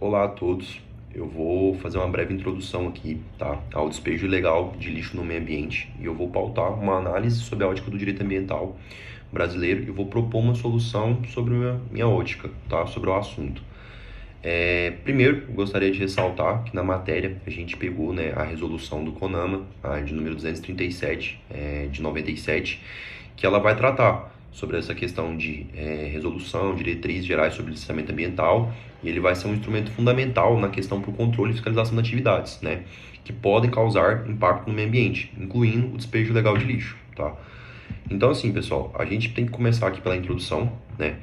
Olá a todos. Eu vou fazer uma breve introdução aqui, tá, ao despejo ilegal de lixo no meio ambiente e eu vou pautar uma análise sobre a ótica do direito ambiental brasileiro e vou propor uma solução sobre minha ótica, tá, sobre o assunto. Primeiro, eu gostaria de ressaltar que na matéria a gente pegou, né, a resolução do CONAMA, de número 237, de 97, que ela vai tratar sobre essa questão de resolução, diretrizes gerais sobre licenciamento ambiental, e ele vai ser um instrumento fundamental na questão para o controle e fiscalização de atividades, né, que podem causar impacto no meio ambiente, incluindo o despejo legal de lixo, tá? Então, assim, pessoal, a gente tem que começar aqui pela introdução, né?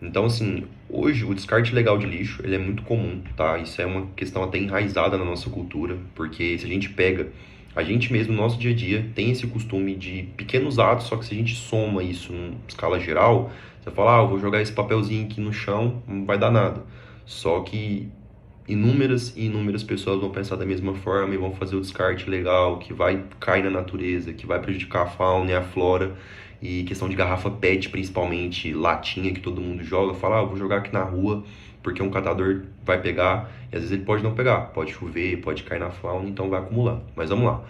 Então, assim, hoje o descarte legal de lixo, ele é muito comum, tá? Isso é uma questão até enraizada na nossa cultura, porque se a gente pega, a gente mesmo no nosso dia a dia tem esse costume de pequenos atos, só que se a gente soma isso em escala geral, você fala, eu vou jogar esse papelzinho aqui no chão, não vai dar nada. Só que inúmeras e inúmeras pessoas vão pensar da mesma forma e vão fazer o descarte legal, que vai cair na natureza, que vai prejudicar a fauna e a flora. E questão de garrafa PET, principalmente, latinha que todo mundo joga, fala, eu vou jogar aqui na rua porque um catador vai pegar, e às vezes ele pode não pegar, pode chover, pode cair na fauna, então vai acumular. Mas vamos lá.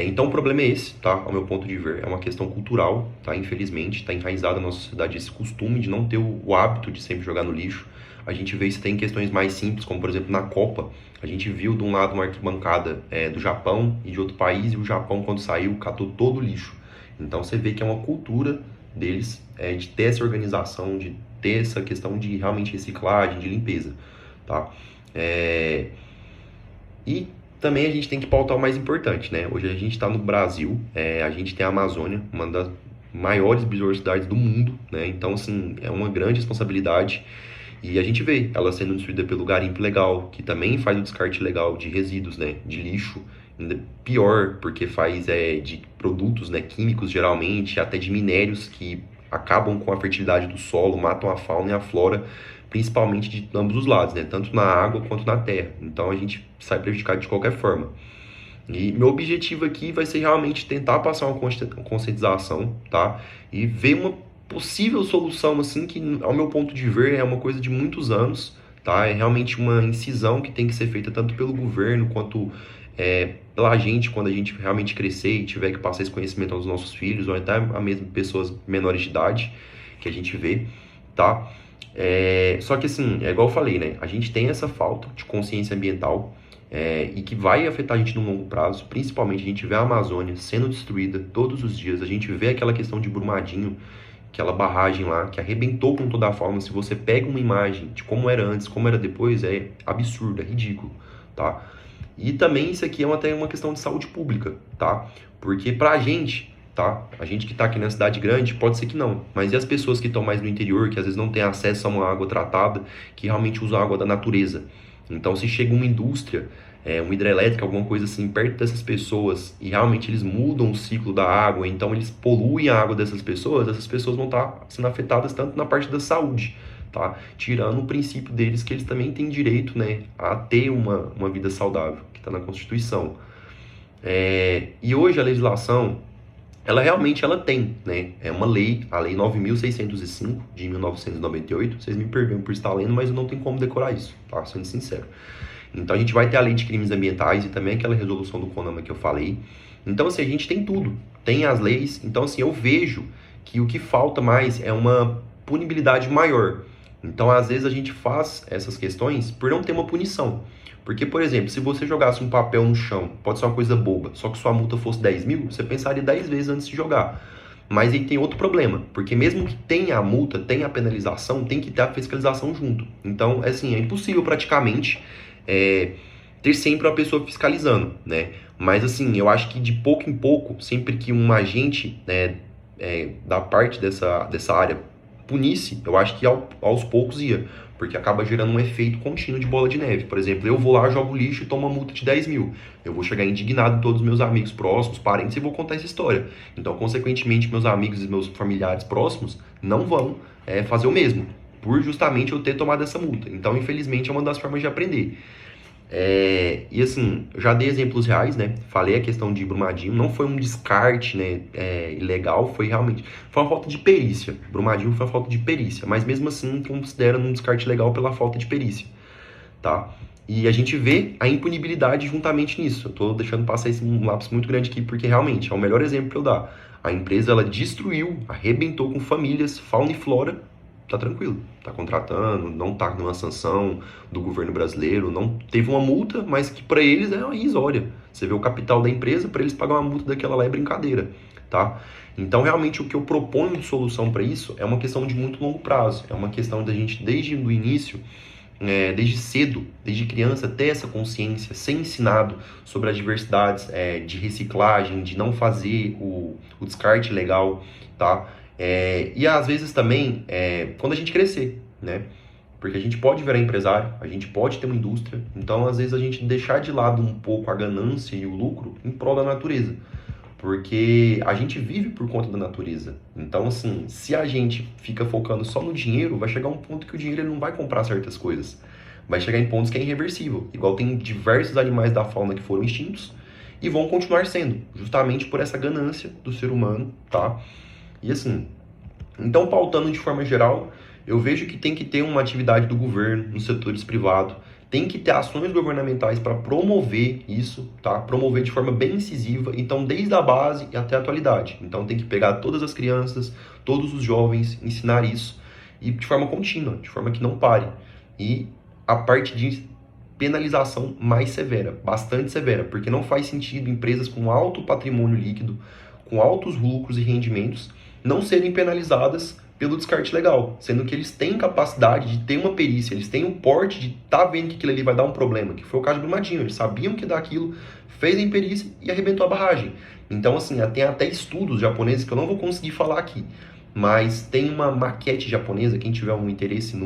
Então o problema é esse, tá? Ao meu ponto de ver, é uma questão cultural, tá? Infelizmente, tá enraizada na nossa sociedade esse costume de não ter o hábito de sempre jogar no lixo. A gente vê isso tem questões mais simples, como por exemplo na Copa, a gente viu de um lado uma arquibancada do Japão e de outro país, e o Japão, quando saiu, catou todo o lixo. Então você vê que é uma cultura deles de ter essa organização, de ter essa questão de realmente reciclagem, de limpeza, tá? E também a gente tem que pautar o mais importante, né? Hoje a gente está no Brasil, a gente tem a Amazônia, uma das maiores biodiversidades do mundo, né? Então, assim, é uma grande responsabilidade e a gente vê ela sendo destruída pelo garimpo legal, que também faz o descarte legal de resíduos, né? De lixo, ainda pior, porque faz de produtos, né? Químicos, geralmente, até de minérios que acabam com a fertilidade do solo, matam a fauna e a flora, principalmente de ambos os lados, né? Tanto na água quanto na terra. Então a gente sai prejudicado de qualquer forma. E meu objetivo aqui vai ser realmente tentar passar uma conscientização, tá? E ver uma possível solução, assim, que ao meu ponto de ver é uma coisa de muitos anos, tá? É realmente uma incisão que tem que ser feita tanto pelo governo quanto pela gente, quando a gente realmente crescer e tiver que passar esse conhecimento aos nossos filhos ou até a mesma pessoas menores de idade que a gente vê, tá? Só que assim, é igual eu falei, né? A gente tem essa falta de consciência ambiental e que vai afetar a gente no longo prazo. Principalmente a gente vê a Amazônia sendo destruída todos os dias. A gente vê aquela questão de Brumadinho, aquela barragem lá que arrebentou com toda a forma. Se você pega uma imagem de como era antes, como era depois, é absurdo, é ridículo, tá? E também isso aqui até uma questão de saúde pública, tá? Porque pra gente, tá? A gente que tá aqui na cidade grande, pode ser que não. Mas e as pessoas que estão mais no interior, que às vezes não têm acesso a uma água tratada, que realmente usam a água da natureza? Então, se chega uma indústria, uma hidrelétrica, alguma coisa assim, perto dessas pessoas, e realmente eles mudam o ciclo da água, então eles poluem a água dessas pessoas, essas pessoas vão estar sendo afetadas tanto na parte da saúde, tá? Tirando o princípio deles que eles também têm direito, né, a ter uma vida saudável, que está na Constituição. E hoje a legislação, ela realmente tem, né? É uma lei, a Lei 9.605 de 1998. Vocês me perdoem por estar lendo, mas eu não tenho como decorar isso, tá? Sendo sincero. Então a gente vai ter a Lei de Crimes Ambientais e também aquela resolução do CONAMA que eu falei. Então, assim, a gente tem tudo, tem as leis. Então, assim, eu vejo que o que falta mais é uma punibilidade maior. Então, às vezes a gente faz essas questões por não ter uma punição. Porque, por exemplo, se você jogasse um papel no chão, pode ser uma coisa boba, só que sua multa fosse 10 mil, você pensaria 10 vezes antes de jogar. Mas aí tem outro problema, porque mesmo que tenha a multa, tenha a penalização, tem que ter a fiscalização junto. Então, assim, é impossível praticamente ter sempre uma pessoa fiscalizando, né? Mas, assim, eu acho que de pouco em pouco, sempre que um agente da parte dessa área punisse, eu acho que aos poucos ia, porque acaba gerando um efeito contínuo de bola de neve. Por exemplo, eu vou lá, jogo lixo e tomo uma multa de 10 mil. Eu vou chegar indignado em todos os meus amigos próximos, parentes, e vou contar essa história. Então, consequentemente, meus amigos e meus familiares próximos não vão fazer o mesmo, por justamente eu ter tomado essa multa. Então, infelizmente, é uma das formas de aprender. E assim, eu já dei exemplos reais, né? Falei a questão de Brumadinho, não foi um descarte, né, ilegal, foi uma falta de perícia. Brumadinho foi uma falta de perícia, mas mesmo assim considero um descarte legal pela falta de perícia, tá? E a gente vê a impunibilidade juntamente nisso. Eu tô deixando passar esse um lápis muito grande aqui, porque realmente é o melhor exemplo que eu dar. A empresa, ela destruiu, arrebentou com famílias, fauna e flora, tá tranquilo, tá contratando, não tá numa sanção do governo brasileiro, não teve uma multa, mas que para eles é uma irrisória. Você vê o capital da empresa, para eles pagar uma multa daquela lá é brincadeira, tá? Então, realmente, o que eu proponho de solução para isso é uma questão de muito longo prazo, é uma questão da gente, desde o início, desde cedo, desde criança, ter essa consciência, ser ensinado sobre as diversidades de reciclagem, de não fazer o descarte legal, tá? E às vezes também, quando a gente crescer, né? Porque a gente pode virar empresário, a gente pode ter uma indústria, então às vezes a gente deixar de lado um pouco a ganância e o lucro em prol da natureza. Porque a gente vive por conta da natureza. Então, assim, se a gente fica focando só no dinheiro, vai chegar um ponto que o dinheiro ele não vai comprar certas coisas. Vai chegar em pontos que é irreversível. Igual tem diversos animais da fauna que foram extintos e vão continuar sendo, justamente por essa ganância do ser humano, tá? E assim, então, pautando de forma geral, eu vejo que tem que ter uma atividade do governo, nos setores privados, tem que ter ações governamentais para promover isso, tá? Promover de forma bem incisiva, então desde a base até a atualidade. Então tem que pegar todas as crianças, todos os jovens, ensinar isso e de forma contínua, de forma que não pare. E a parte de penalização mais severa, bastante severa, porque não faz sentido empresas com alto patrimônio líquido, com altos lucros e rendimentos, não serem penalizadas pelo descarte legal, sendo que eles têm capacidade de ter uma perícia, eles têm o porte de estar vendo que aquilo ali vai dar um problema, que foi o caso do Brumadinho, eles sabiam que dá aquilo, fez a perícia e arrebentou a barragem. Então, assim, tem até estudos japoneses que eu não vou conseguir falar aqui, mas tem uma maquete japonesa, quem tiver um interesse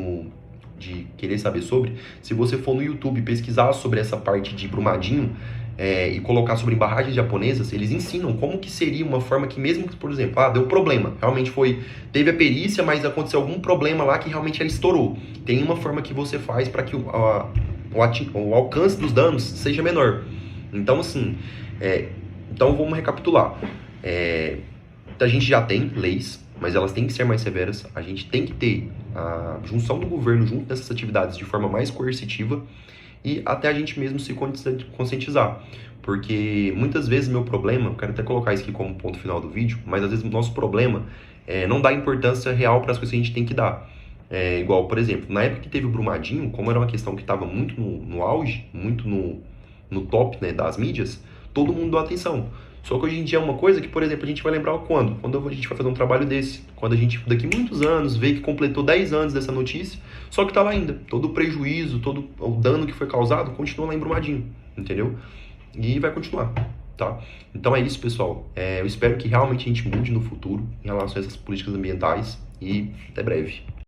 de querer saber sobre, se você for no YouTube pesquisar sobre essa parte de Brumadinho, e colocar sobre barragens japonesas, eles ensinam como que seria uma forma que mesmo que, por exemplo, deu problema, realmente teve a perícia, mas aconteceu algum problema lá que realmente ela estourou. Tem uma forma que você faz para que o alcance dos danos seja menor. Então, assim, então vamos recapitular. A gente já tem leis, mas elas têm que ser mais severas. A gente tem que ter a junção do governo junto dessas atividades de forma mais coercitiva e até a gente mesmo se conscientizar. Porque muitas vezes meu problema, eu quero até colocar isso aqui como ponto final do vídeo, mas às vezes o nosso problema é não dar importância real para as coisas que a gente tem que dar. Igual, por exemplo, na época que teve o Brumadinho, como era uma questão que estava muito no auge, muito no top, né, das mídias, todo mundo deu atenção. Só que hoje em dia é uma coisa que, por exemplo, a gente vai lembrar quando? Quando a gente vai fazer um trabalho desse. Quando a gente, daqui muitos anos, vê que completou 10 anos dessa notícia, só que tá lá ainda. Todo o prejuízo, todo o dano que foi causado, continua lá em Brumadinho, entendeu? E vai continuar, tá? Então é isso, pessoal. Eu espero que realmente a gente mude no futuro em relação a essas políticas ambientais e até breve.